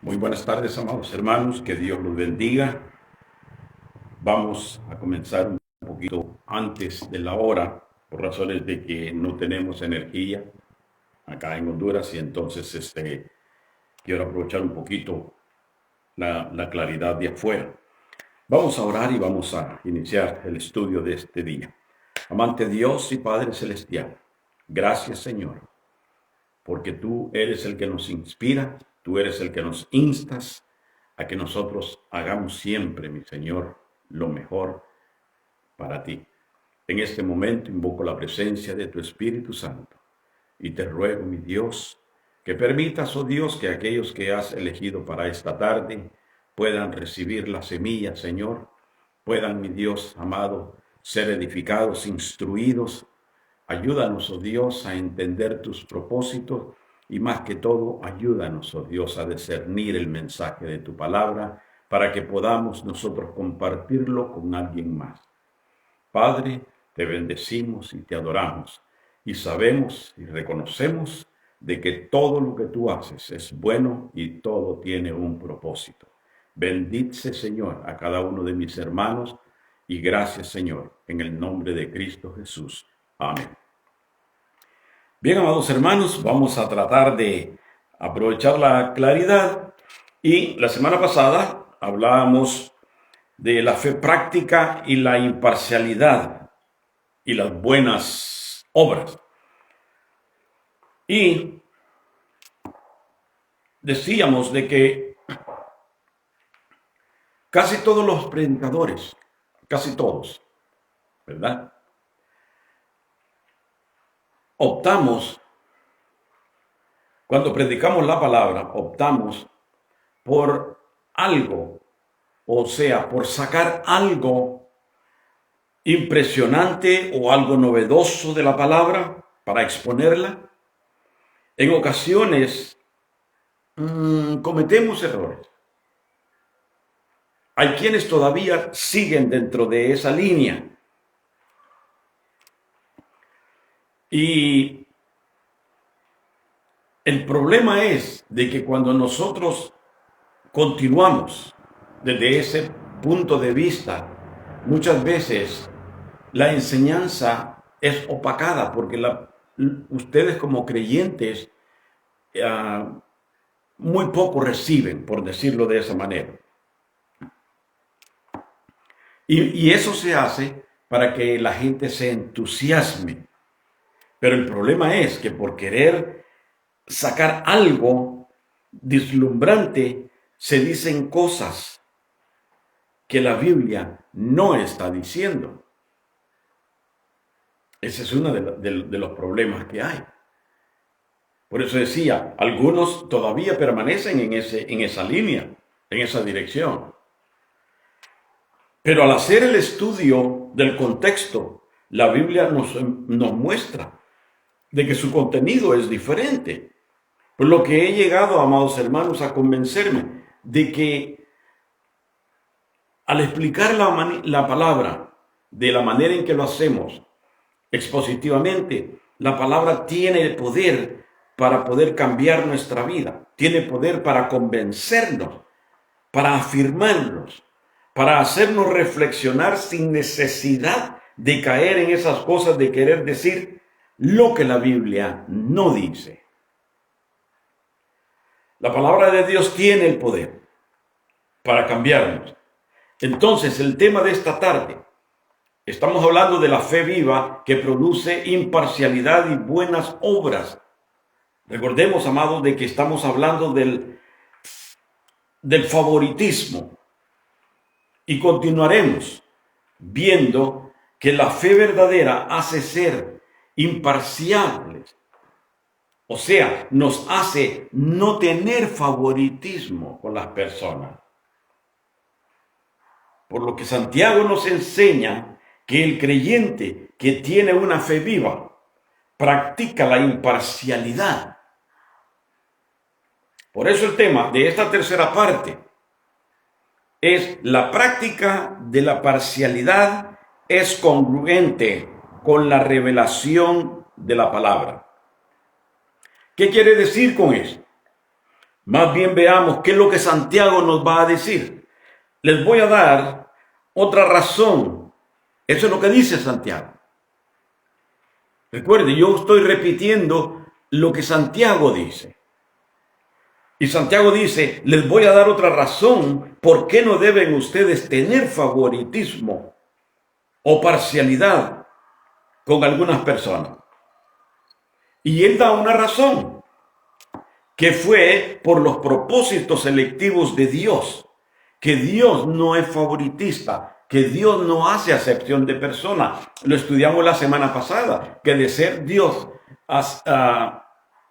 Muy buenas tardes, amados hermanos, que Dios los bendiga. Vamos a comenzar un poquito antes de la hora, por razones de que no tenemos energía acá en Honduras y entonces quiero aprovechar un poquito la claridad de afuera. Vamos a orar y vamos a iniciar el estudio de este día. Amante Dios y Padre Celestial, gracias Señor, porque tú eres el que nos inspira, tú eres el que nos instas a que nosotros hagamos siempre, mi Señor, lo mejor para ti. En este momento invoco la presencia de tu Espíritu Santo y te ruego, mi Dios, que permitas, oh Dios, que aquellos que has elegido para esta tarde puedan recibir la semilla, Señor, puedan, mi Dios amado, ser edificados, instruidos. Ayúdanos, oh Dios, a entender tus propósitos y más que todo, ayúdanos, oh Dios, a discernir el mensaje de tu palabra para que podamos nosotros compartirlo con alguien más. Padre, te bendecimos y te adoramos y sabemos y reconocemos de que todo lo que tú haces es bueno y todo tiene un propósito. Bendice, Señor, a cada uno de mis hermanos y gracias, Señor, en el nombre de Cristo Jesús. Amén. Bien, amados hermanos, vamos a tratar de aprovechar la claridad y la semana pasada hablábamos de la fe práctica y la imparcialidad y las buenas obras. Y decíamos de que casi todos los predicadores, casi todos, ¿verdad? Optamos, cuando predicamos la palabra, optamos por algo, o sea, por sacar algo impresionante o algo novedoso de la palabra para exponerla. En ocasiones cometemos errores. Hay quienes todavía siguen dentro de esa línea. Y el problema es de que cuando nosotros continuamos desde ese punto de vista, muchas veces la enseñanza es opacada porque ustedes como creyentes muy poco reciben, por decirlo de esa manera. Y eso se hace para que la gente se entusiasme. Pero el problema es que por querer sacar algo deslumbrante, se dicen cosas que la Biblia no está diciendo. Ese es uno de los problemas que hay. Por eso decía, algunos todavía permanecen en esa línea, en esa dirección. Pero al hacer el estudio del contexto, la Biblia nos muestra de que su contenido es diferente. Por lo que he llegado, amados hermanos, a convencerme de que al explicar la palabra de la manera en que lo hacemos, expositivamente, la palabra tiene el poder para poder cambiar nuestra vida, tiene poder para convencernos, para afirmarnos, para hacernos reflexionar sin necesidad de caer en esas cosas de querer decir lo que la Biblia no dice. La palabra de Dios tiene el poder para cambiarnos. Entonces, el tema de esta tarde, estamos hablando de la fe viva que produce imparcialidad y buenas obras. Recordemos, amados, de que estamos hablando del favoritismo. Y continuaremos viendo que la fe verdadera hace ser imparciales. O sea, nos hace no tener favoritismo con las personas. Por lo que Santiago nos enseña que el creyente que tiene una fe viva practica la imparcialidad. Por eso el tema de esta tercera parte es la práctica de la parcialidad es congruente con la revelación de la palabra. ¿Qué quiere decir con eso? Más bien veamos qué es lo que Santiago nos va a decir. Les voy a dar otra razón. Eso es lo que dice Santiago. Recuerde, yo estoy repitiendo lo que Santiago dice. Y Santiago dice, les voy a dar otra razón por qué no deben ustedes tener favoritismo o parcialidad con algunas personas. Y él da una razón, que fue por los propósitos selectivos de Dios, que Dios no es favoritista, que Dios no hace acepción de personas. Lo estudiamos la semana pasada, que de ser Dios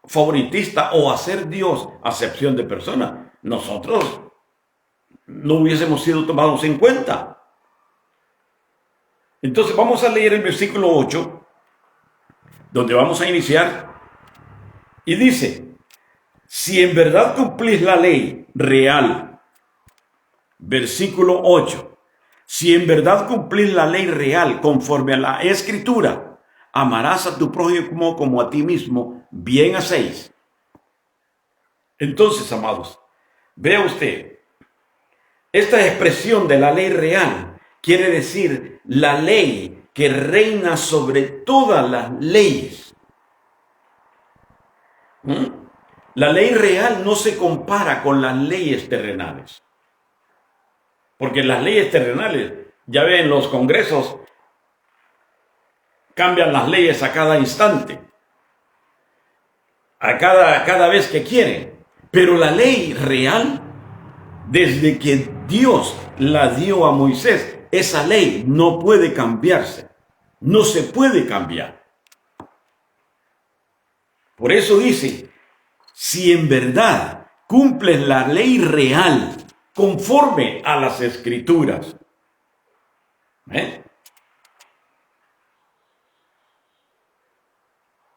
favoritista o hacer Dios acepción de personas, nosotros no hubiésemos sido tomados en cuenta. Entonces vamos a leer el versículo 8, donde vamos a iniciar, y dice, si en verdad cumplís la ley real, versículo 8, si en verdad cumplís la ley real conforme a la Escritura, amarás a tu prójimo como a ti mismo, bien hacéis. Entonces, amados, vea usted, esta expresión de la ley real quiere decir la ley que reina sobre todas las leyes. La ley real no se compara con las leyes terrenales. Porque las leyes terrenales, ya ven, los congresos cambian las leyes a cada instante, a cada vez que quieren. Pero la ley real, desde que Dios la dio a Moisés, esa ley no puede cambiarse, no se puede cambiar. Por eso dice, si en verdad cumples la ley real conforme a las Escrituras,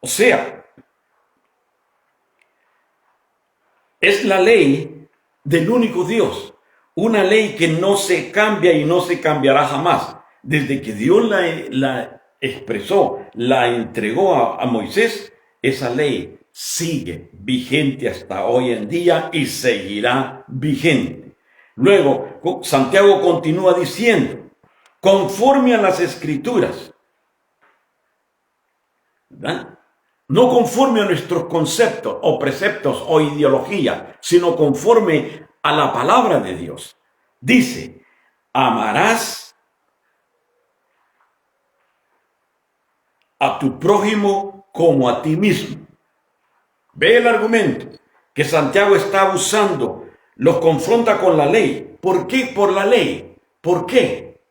o sea, es la ley del único Dios, una ley que no se cambia y no se cambiará jamás. Desde que Dios la expresó, la entregó a Moisés, esa ley sigue vigente hasta hoy en día y seguirá vigente. Luego, Santiago continúa diciendo, conforme a las Escrituras, ¿verdad? No conforme a nuestros conceptos o preceptos o ideología, sino conforme a la palabra de Dios. Dice, amarás a tu prójimo como a ti mismo. Ve el argumento que Santiago está usando, los confronta con la ley. ¿Por qué por la ley? ¿Por qué?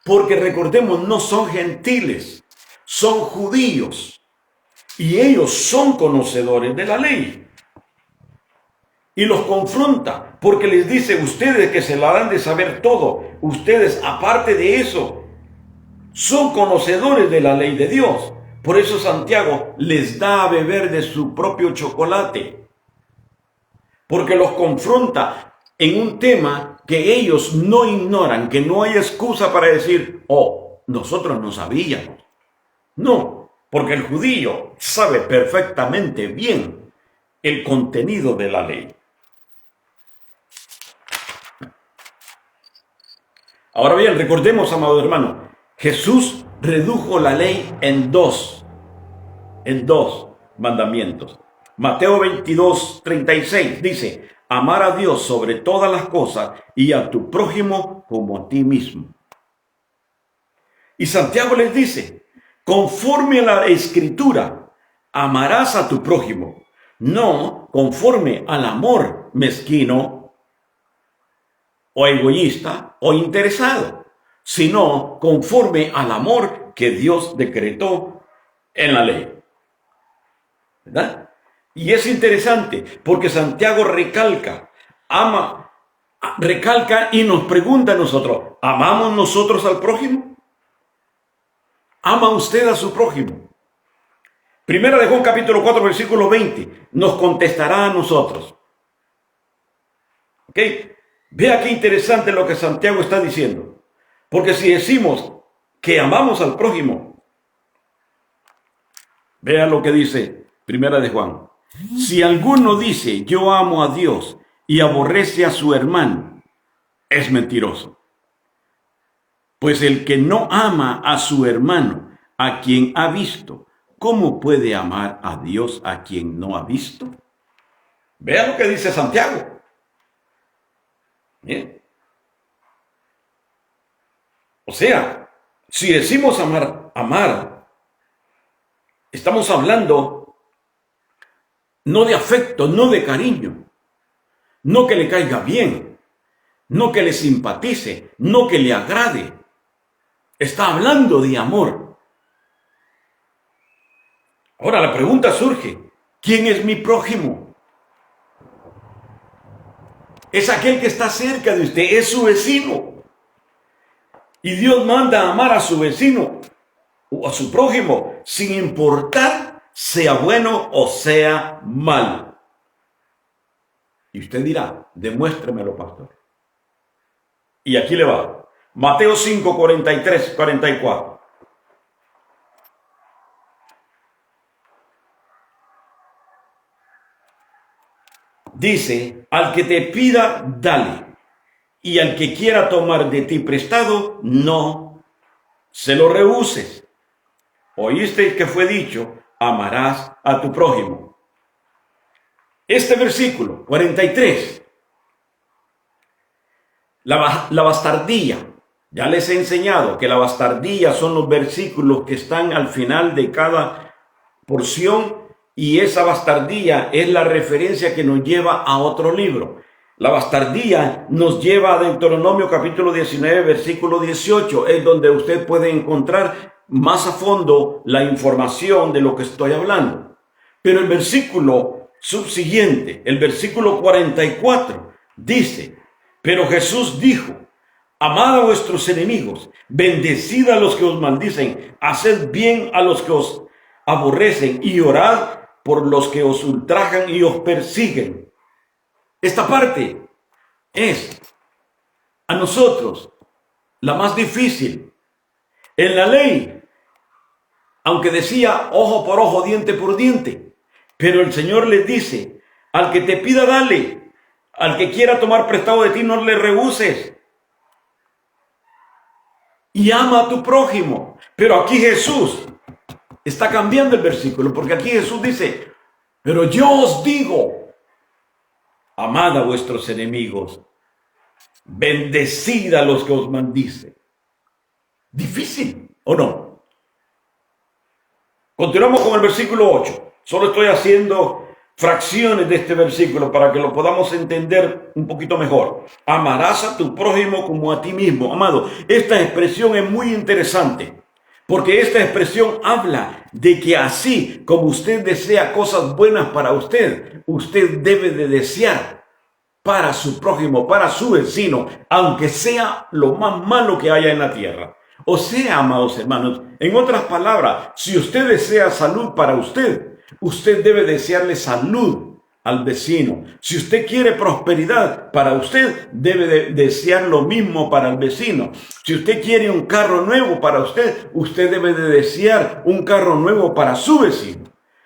Porque recordemos, no son gentiles, son judíos. Y ellos son conocedores de la ley. Y los confronta porque les dice, ustedes que se la dan de saber todo, ustedes aparte de eso, son conocedores de la ley de Dios. Por eso Santiago les da a beber de su propio chocolate. Porque los confronta en un tema que ellos no ignoran, que no hay excusa para decir, oh, nosotros no sabíamos. No. Porque el judío sabe perfectamente bien el contenido de la ley. Ahora bien, recordemos, amado hermano, Jesús redujo la ley en dos mandamientos. Mateo 22:36 dice, amar a Dios sobre todas las cosas y a tu prójimo como a ti mismo. Y Santiago les dice, conforme a la Escritura, amarás a tu prójimo, no conforme al amor mezquino o egoísta o interesado, sino conforme al amor que Dios decretó en la ley. ¿Verdad? Y es interesante porque Santiago recalca y nos pregunta a nosotros, ¿amamos nosotros al prójimo? ¿Ama usted a su prójimo? Primera de Juan capítulo 4 versículo 20 nos contestará a nosotros. ¿Ok? Vea qué interesante lo que Santiago está diciendo. Porque si decimos que amamos al prójimo, vea lo que dice Primera de Juan. Si alguno dice, yo amo a Dios y aborrece a su hermano, es mentiroso. Pues el que no ama a su hermano, a quien ha visto, ¿cómo puede amar a Dios a quien no ha visto? Vea lo que dice Santiago. Bien. O sea, si decimos amar, estamos hablando no de afecto, no de cariño, no que le caiga bien, no que le simpatice, no que le agrade. Está hablando de amor. Ahora la pregunta surge, ¿quién es mi prójimo? Es aquel que está cerca de usted, es su vecino. Y Dios manda a amar a su vecino o a su prójimo, sin importar sea bueno o sea malo. Y usted dirá, demuéstremelo, pastor. Y aquí le va. Mateo 5, 43, 44. Dice, al que te pida, dale. Y al que quiera tomar de ti prestado, no se lo rehuses. Oíste que fue dicho, amarás a tu prójimo. Este versículo, 43. La bastardía. Ya les he enseñado que la bastardía son los versículos que están al final de cada porción, y esa bastardía es la referencia que nos lleva a otro libro. La bastardía nos lleva a Deuteronomio capítulo 19, versículo 18, es donde usted puede encontrar más a fondo la información de lo que estoy hablando. Pero el versículo subsiguiente, el versículo 44, dice, pero Jesús dijo, amad a vuestros enemigos, bendecid a los que os maldicen, haced bien a los que os aborrecen y orad por los que os ultrajan y os persiguen. Esta parte es a nosotros la más difícil. En la ley, aunque decía ojo por ojo, diente por diente, pero el Señor les dice, al que te pida dale, al que quiera tomar prestado de ti no le rehuses. Y ama a tu prójimo. Pero aquí Jesús está cambiando el versículo, porque aquí Jesús dice, pero yo os digo, amad a vuestros enemigos, bendecid a los que os maldicen. ¿Difícil o no? Continuamos con el versículo 8. Solo estoy haciendo fracciones de este versículo para que lo podamos entender un poquito mejor. Amarás a tu prójimo como a ti mismo. Amado, esta expresión es muy interesante, porque esta expresión habla de que así como usted desea cosas buenas para usted, usted debe de desear para su prójimo, para su vecino, aunque sea lo más malo que haya en la tierra. O sea, amados hermanos, en otras palabras, si usted desea salud para usted, usted debe desearle salud al vecino. Si usted quiere prosperidad para usted, debe de desear lo mismo para el vecino. Si usted quiere un carro nuevo para usted, usted debe de desear un carro nuevo para su vecino.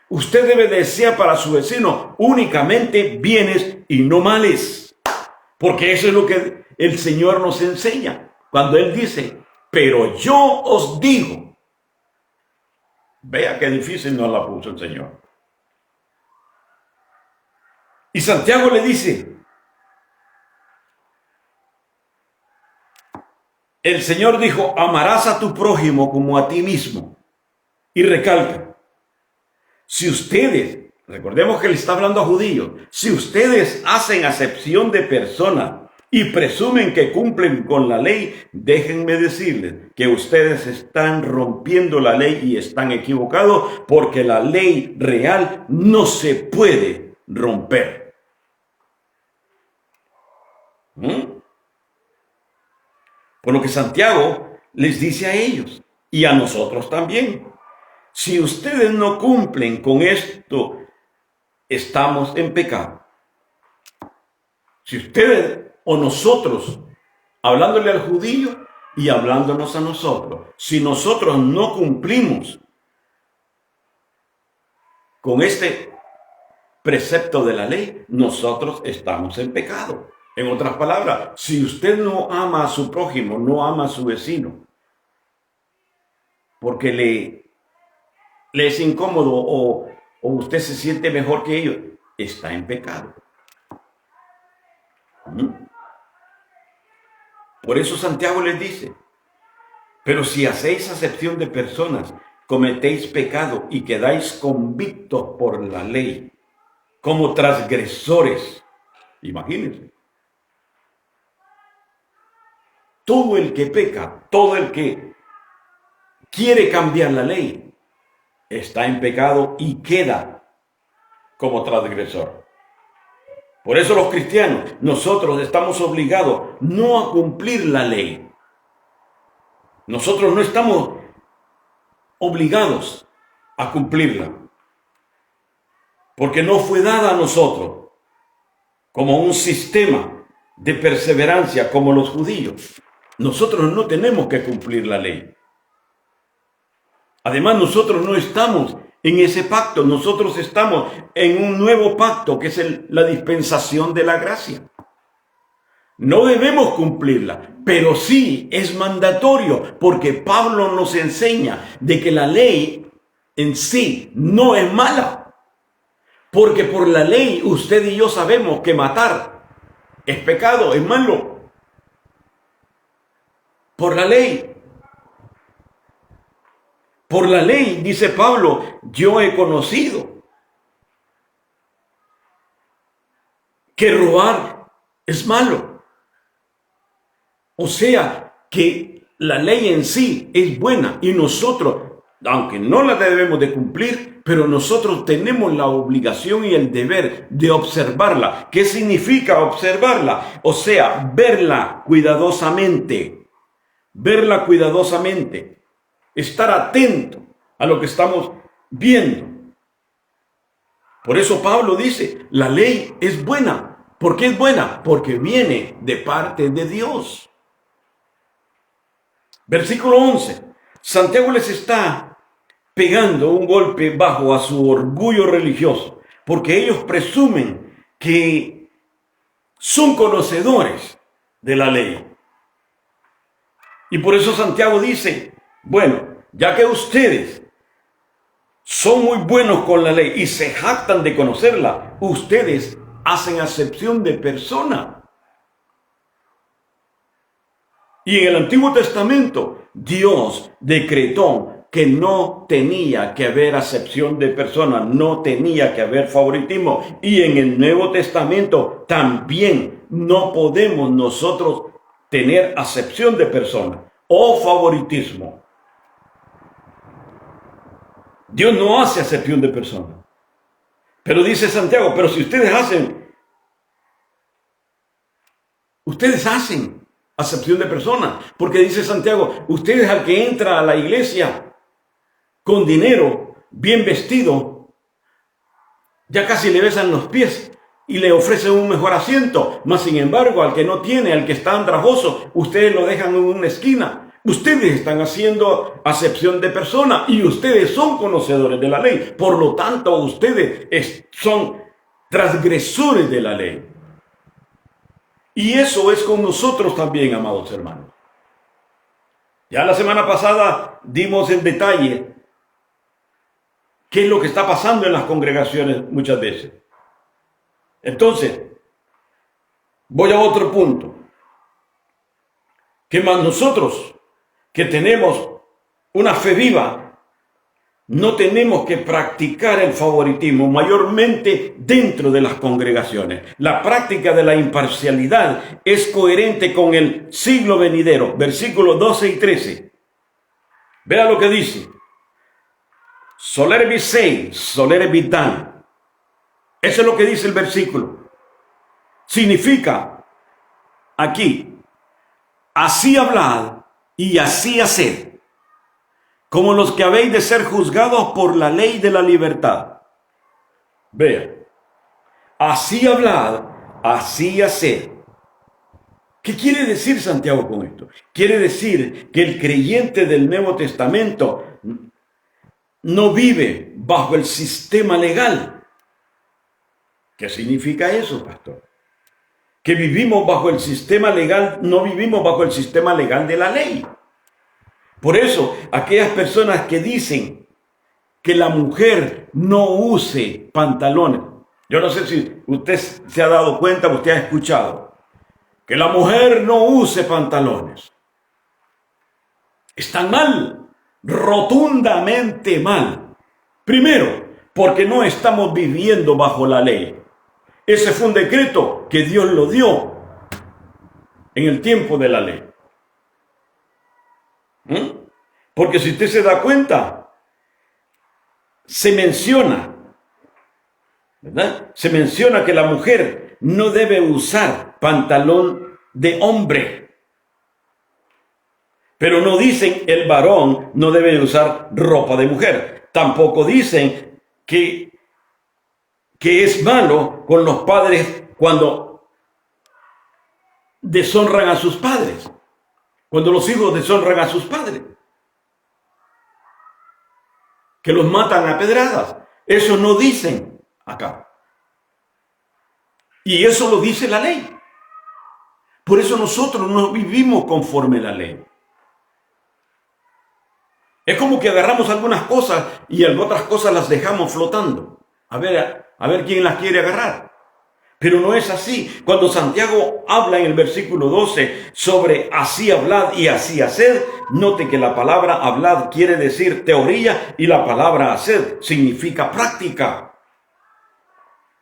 Usted debe desear para su vecino únicamente bienes y no males. Porque eso es lo que el Señor nos enseña. Cuando Él dice, pero yo os digo. Vea qué difícil nos la puso el Señor. Y Santiago le dice, el Señor dijo, amarás a tu prójimo como a ti mismo. Y recalca, si ustedes, recordemos que le está hablando a judíos, si ustedes hacen acepción de personas y presumen que cumplen con la ley, déjenme decirles que ustedes están rompiendo la ley y están equivocados, porque la ley real no se puede romper. Por lo que Santiago les dice a ellos y a nosotros también, si ustedes no cumplen con esto, estamos en pecado. Si ustedes o nosotros, hablándole al judío y hablándonos a nosotros, si nosotros no cumplimos con este precepto de la ley, nosotros estamos en pecado. En otras palabras, si usted no ama a su prójimo, no ama a su vecino, porque le es incómodo o usted se siente mejor que ellos, está en pecado. Por eso Santiago les dice, pero si hacéis acepción de personas, cometéis pecado y quedáis convictos por la ley, como transgresores. Imagínense. Todo el que peca, todo el que quiere cambiar la ley, está en pecado y queda como transgresor. Por eso los cristianos, nosotros estamos obligados no a cumplir la ley. Nosotros no estamos obligados a cumplirla, porque no fue dada a nosotros como un sistema de perseverancia como los judíos. Nosotros no tenemos que cumplir la ley. Además, nosotros no estamos en ese pacto, nosotros estamos en un nuevo pacto que es la dispensación de la gracia. No debemos cumplirla, pero sí es mandatorio, porque Pablo nos enseña de que la ley en sí no es mala, porque por la ley usted y yo sabemos que matar es pecado, es malo. Por la ley. Por la ley, dice Pablo, yo he conocido que robar es malo. O sea, que la ley en sí es buena y nosotros, aunque no la debemos de cumplir, pero nosotros tenemos la obligación y el deber de observarla. ¿Qué significa observarla? O sea, verla cuidadosamente. Verla cuidadosamente. Estar atento a lo que estamos viendo. Por eso Pablo dice, la ley es buena. ¿Por qué es buena? Porque viene de parte de Dios. Versículo 11. Santiago les está pegando un golpe bajo a su orgullo religioso, porque ellos presumen que son conocedores de la ley. Y por eso Santiago dice, bueno, ya que ustedes son muy buenos con la ley y se jactan de conocerla, ustedes hacen acepción de persona. Y en el Antiguo Testamento, Dios decretó que no tenía que haber acepción de persona, no tenía que haber favoritismo. Y en el Nuevo Testamento también no podemos nosotros tener acepción de persona o favoritismo. Dios no hace acepción de persona. Pero dice Santiago, pero si ustedes hacen acepción de persona, porque dice Santiago, ustedes al que entra a la iglesia con dinero, bien vestido, ya casi le besan los pies y le ofrecen un mejor asiento, mas sin embargo al que no tiene, al que está andrajoso, ustedes lo dejan en una esquina. Ustedes están haciendo acepción de persona y ustedes son conocedores de la ley. Por lo tanto, ustedes son transgresores de la ley. Y eso es con nosotros también, amados hermanos. Ya la semana pasada dimos en detalle qué es lo que está pasando en las congregaciones muchas veces. Entonces, voy a otro punto. Que más nosotros, que tenemos una fe viva, no tenemos que practicar el favoritismo, mayormente dentro de las congregaciones. La práctica de la imparcialidad es coherente con el siglo venidero. Versículos 12 y 13. Vea lo que dice. Solervi sei, solervi dan. Eso es lo que dice el versículo. Significa aquí, así hablad y así haced, como los que habéis de ser juzgados por la ley de la libertad. Vea, así hablad, así haced. ¿Qué quiere decir Santiago con esto? Quiere decir que el creyente del Nuevo Testamento no vive bajo el sistema legal, ¿Qué significa eso, pastor? Que vivimos bajo el sistema legal, no vivimos bajo el sistema legal de la ley. Por eso, aquellas personas que dicen que la mujer no use pantalones, yo no sé si usted se ha dado cuenta, usted ha escuchado, que la mujer no use pantalones. Está mal, rotundamente mal. Primero, porque no estamos viviendo bajo la ley. Ese fue un decreto que Dios lo dio en el tiempo de la ley. Porque si usted se da cuenta, se menciona, ¿verdad? Se menciona que la mujer no debe usar pantalón de hombre. Pero no dicen el varón no debe usar ropa de mujer. Tampoco dicen que es malo con los padres cuando deshonran a sus padres. Cuando los hijos deshonran a sus padres. Que los matan a pedradas. Eso no dicen acá. Y eso lo dice la ley. Por eso nosotros no vivimos conforme a la ley. Es como que agarramos algunas cosas y otras cosas las dejamos flotando. A ver quién las quiere agarrar. Pero no es así. Cuando Santiago habla en el versículo 12 sobre así hablad y así haced, note que la palabra hablad quiere decir teoría y la palabra haced significa práctica.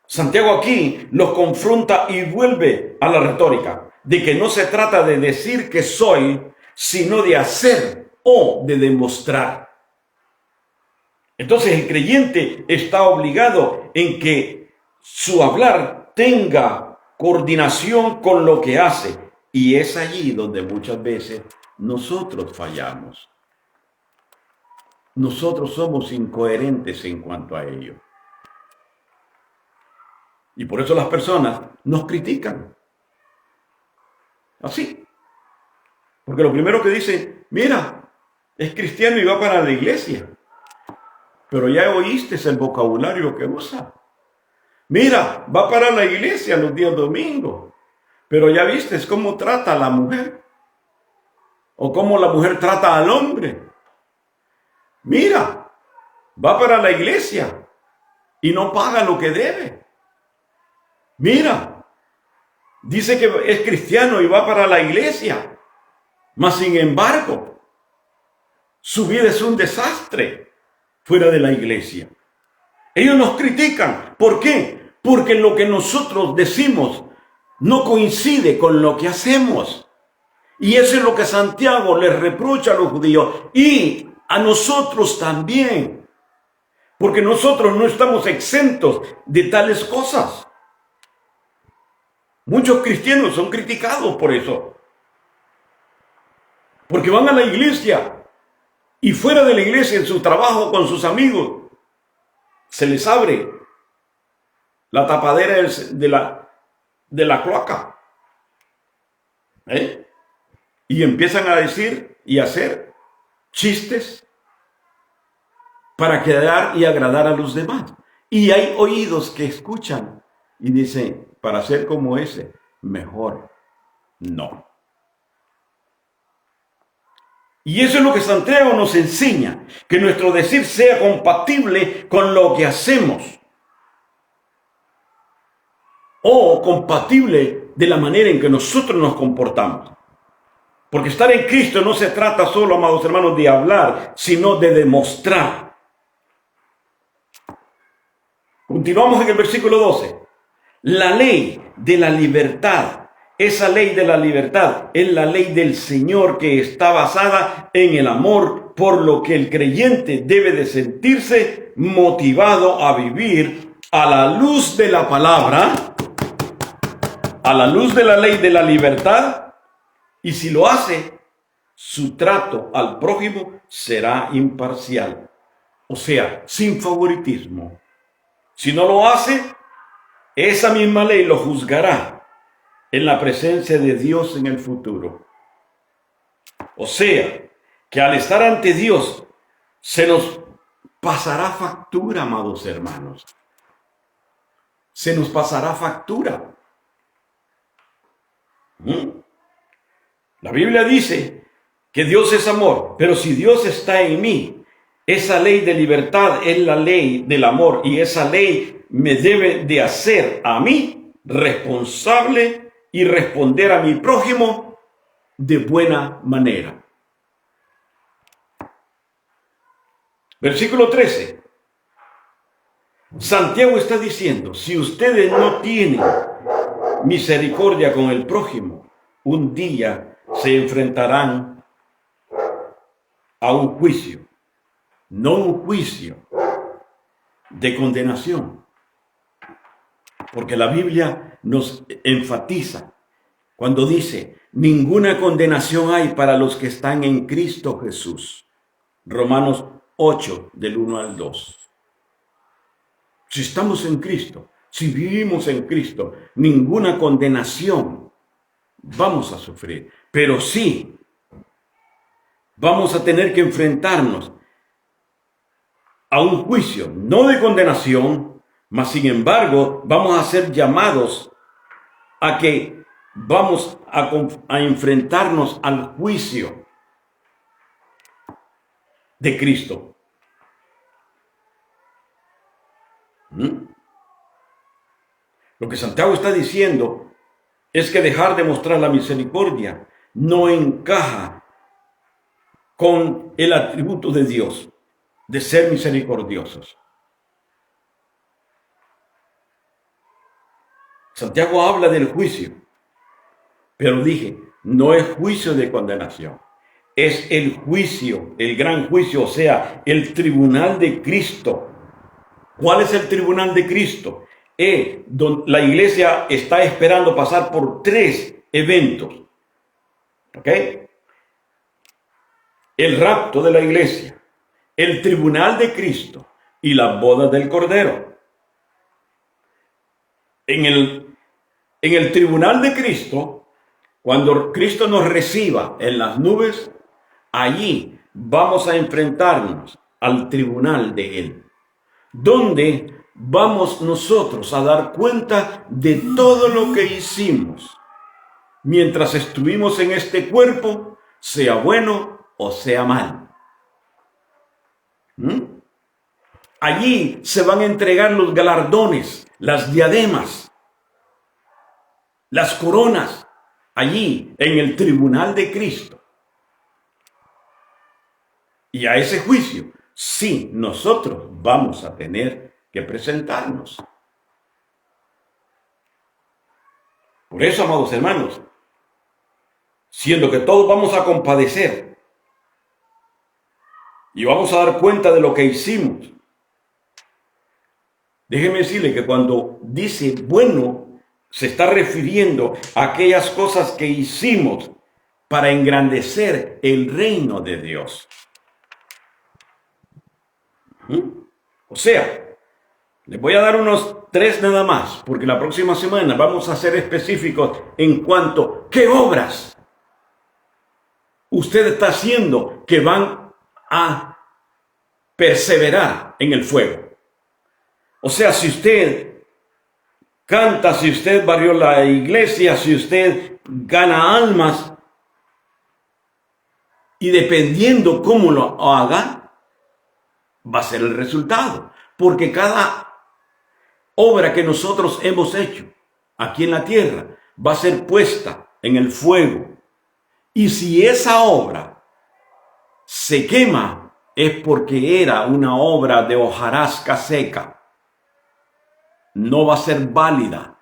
Santiago aquí los confronta y vuelve a la retórica de que no se trata de decir que soy, sino de hacer o de demostrar. Entonces el creyente está obligado en que su hablar tenga coordinación con lo que hace. Y es allí donde muchas veces nosotros fallamos. Nosotros somos incoherentes en cuanto a ello. Y por eso las personas nos critican. Así. Porque lo primero que dicen, mira, es cristiano y va para la iglesia. Pero ya oíste el vocabulario que usa. Mira, va para la iglesia los días domingos. Pero ya viste cómo trata a la mujer. O cómo la mujer trata al hombre. Mira, va para la iglesia y no paga lo que debe. Mira, dice que es cristiano y va para la iglesia. Mas sin embargo, su vida es un desastre fuera de la iglesia. Ellos nos critican. ¿Por qué? Porque lo que nosotros decimos no coincide con lo que hacemos. Y eso es lo que Santiago les reprocha a los judíos y a nosotros también. Porque nosotros no estamos exentos de tales cosas. Muchos cristianos son criticados por eso. Porque van a la iglesia y fuera de la iglesia, en su trabajo con sus amigos, se les abre la tapadera de la cloaca. Y empiezan a decir y hacer chistes para quedar y agradar a los demás. Y hay oídos que escuchan y dicen, para ser como ese, mejor no. Y eso es lo que Santiago nos enseña, que nuestro decir sea compatible con lo que hacemos. O compatible de la manera en que nosotros nos comportamos. Porque estar en Cristo no se trata solo, amados hermanos, de hablar, sino de demostrar. Continuamos en el versículo 12. La ley de la libertad. Esa ley de la libertad es la ley del Señor que está basada en el amor, por lo que el creyente debe de sentirse motivado a vivir a la luz de la palabra, a la luz de la ley de la libertad, y si lo hace, su trato al prójimo será imparcial, o sea, sin favoritismo. Si no lo hace, esa misma ley lo juzgará en la presencia de Dios en el futuro. O sea, que al estar ante Dios se nos pasará factura, amados hermanos. se nos pasará factura. La Biblia dice que Dios es amor, pero si Dios está en mí, esa ley de libertad es la ley del amor, y esa ley me debe de hacer a mí responsable y responder a mi prójimo de buena manera. Versículo 13. Santiago está diciendo, si ustedes no tienen misericordia con el prójimo, un día se enfrentarán a un juicio, no un juicio de condenación. Porque la Biblia nos enfatiza cuando dice, ninguna condenación hay para los que están en Cristo Jesús. Romanos 8, del 1 al 2. Si estamos en Cristo, si vivimos en Cristo, ninguna condenación vamos a sufrir. Pero sí, vamos a tener que enfrentarnos a un juicio, no de condenación, mas sin embargo, vamos a ser llamados a que vamos a enfrentarnos al juicio de Cristo. Lo que Santiago está diciendo es que dejar de mostrar la misericordia no encaja con el atributo de Dios, de ser misericordiosos. Santiago habla del juicio, pero dije, no es juicio de condenación, es el juicio, el gran juicio, o sea, el tribunal de Cristo. ¿Cuál es el tribunal de Cristo? La iglesia está esperando pasar por 3 eventos. ¿Ok? El rapto de la iglesia, el tribunal de Cristo y la boda del Cordero. En el tribunal de Cristo, cuando Cristo nos reciba en las nubes, allí vamos a enfrentarnos al tribunal de Él, donde vamos nosotros a dar cuenta de todo lo que hicimos mientras estuvimos en este cuerpo, sea bueno o sea mal. Allí se van a entregar los galardones, las diademas, las coronas, allí en el tribunal de Cristo. Y a ese juicio, sí, nosotros vamos a tener que presentarnos. Por eso, amados hermanos, siendo que todos vamos a compadecer y vamos a dar cuenta de lo que hicimos, déjeme decirle que cuando dice bueno, se está refiriendo a aquellas cosas que hicimos para engrandecer el reino de Dios. O sea, les voy a dar unos 3 nada más, porque la próxima semana vamos a ser específicos en cuanto a qué obras usted está haciendo que van a perseverar en el fuego. O sea, si usted canta, si usted barrió la iglesia, si usted gana almas, y dependiendo cómo lo haga, va a ser el resultado. Porque cada obra que nosotros hemos hecho aquí en la tierra va a ser puesta en el fuego. Y si esa obra se quema, es porque era una obra de hojarasca seca. No va a ser válida.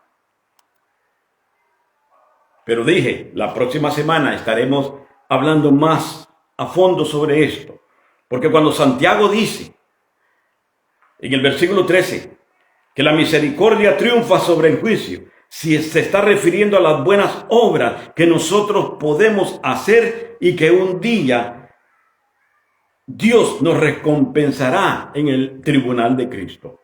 Pero dije, la próxima semana estaremos hablando más a fondo sobre esto. Porque cuando Santiago dice, en el versículo 13, que la misericordia triunfa sobre el juicio, si se está refiriendo a las buenas obras que nosotros podemos hacer y que un día Dios nos recompensará en el tribunal de Cristo.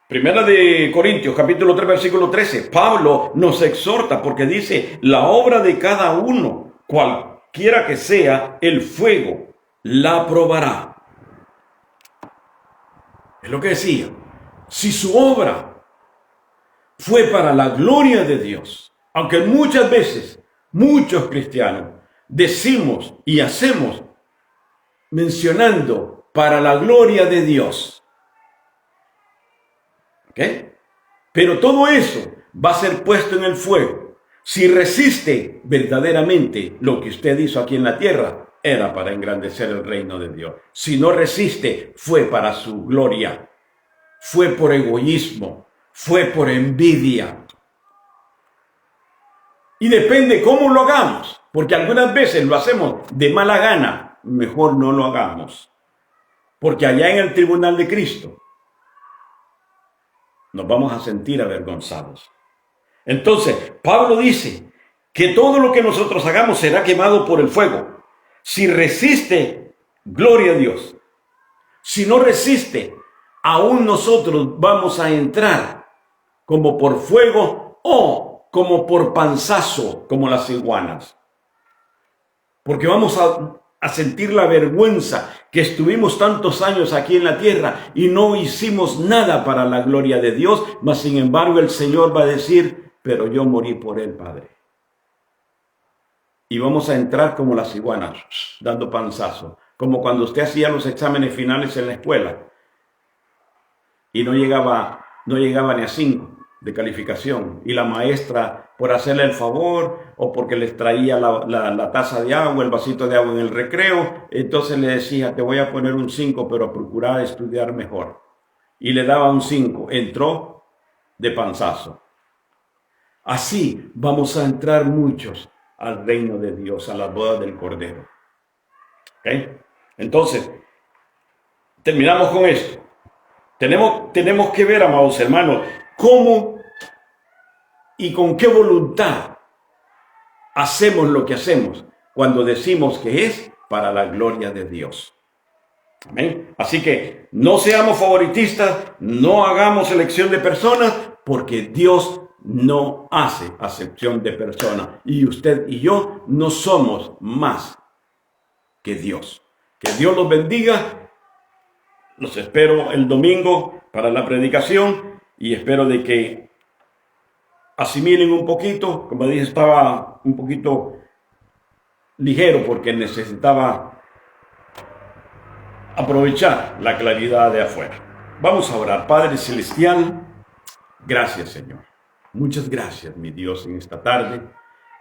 Primera de Corintios, capítulo 3, versículo 13. Pablo nos exhorta porque dice, la obra de cada uno, cualquiera que sea, el fuego la probará. Es lo que decía. si su obra fue para la gloria de Dios, aunque muchas veces muchos cristianos decimos y hacemos mencionando para la gloria de Dios, ¿ok? Pero todo eso va a ser puesto en el fuego. Si resiste verdaderamente lo que usted hizo aquí en la tierra, era para engrandecer el reino de Dios. Si no resiste, fue para su gloria. Fue por egoísmo, fue por envidia. Y depende cómo lo hagamos, porque algunas veces lo hacemos de mala gana. Mejor no lo hagamos, porque allá en el tribunal de Cristo nos vamos a sentir avergonzados. Entonces, Pablo dice que todo lo que nosotros hagamos será quemado por el fuego. Si resiste, gloria a Dios. Si no resiste, aún nosotros vamos a entrar como por fuego o como por panzazo, como las iguanas. Porque vamos a sentir la vergüenza que estuvimos tantos años aquí en la tierra y no hicimos nada para la gloria de Dios, mas sin embargo el Señor va a decir, pero yo morí por él, Padre. Y vamos a entrar como las iguanas, dando panzazo, como cuando usted hacía los exámenes finales en la escuela y no llegaba ni a 5 de calificación, y la maestra, por hacerle el favor o porque les traía la taza de agua, el vasito de agua en el recreo, entonces le decía, te voy a poner un 5, pero procura estudiar mejor. Y le daba un 5, entró de panzazo. Así vamos a entrar muchos al reino de Dios, a las bodas del Cordero. ¿Okay? Entonces, terminamos con esto. Tenemos que ver, amados hermanos, cómo y con qué voluntad hacemos lo que hacemos cuando decimos que es para la gloria de Dios. Amén. Así que no seamos favoritistas, no hagamos elección de personas, porque Dios no hace acepción de personas. Y usted y yo no somos más que Dios. Que Dios los bendiga. Los espero el domingo para la predicación y espero de que asimilen un poquito. Como dije, estaba un poquito ligero porque necesitaba aprovechar la claridad de afuera. Vamos a orar. Padre Celestial, gracias, Señor. Muchas gracias, mi Dios, en esta tarde.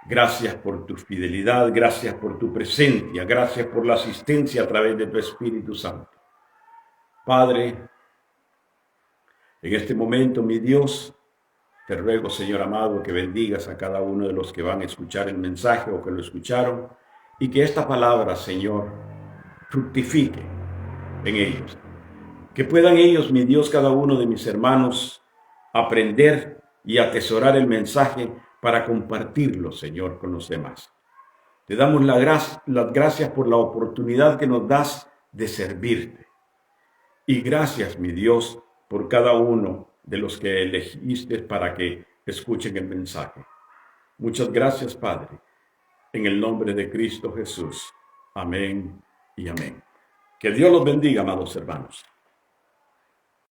Gracias por tu fidelidad, gracias por tu presencia, gracias por la asistencia a través de tu Espíritu Santo. Padre, en este momento, mi Dios, te ruego, Señor amado, que bendigas a cada uno de los que van a escuchar el mensaje o que lo escucharon, y que esta palabra, Señor, fructifique en ellos. Que puedan ellos, mi Dios, cada uno de mis hermanos, aprender y atesorar el mensaje para compartirlo, Señor, con los demás. Te damos las gracias por la oportunidad que nos das de servirte. Y gracias, mi Dios, por cada uno de los que elegiste para que escuchen el mensaje. Muchas gracias, Padre, en el nombre de Cristo Jesús. Amén y amén. Que Dios los bendiga, amados hermanos.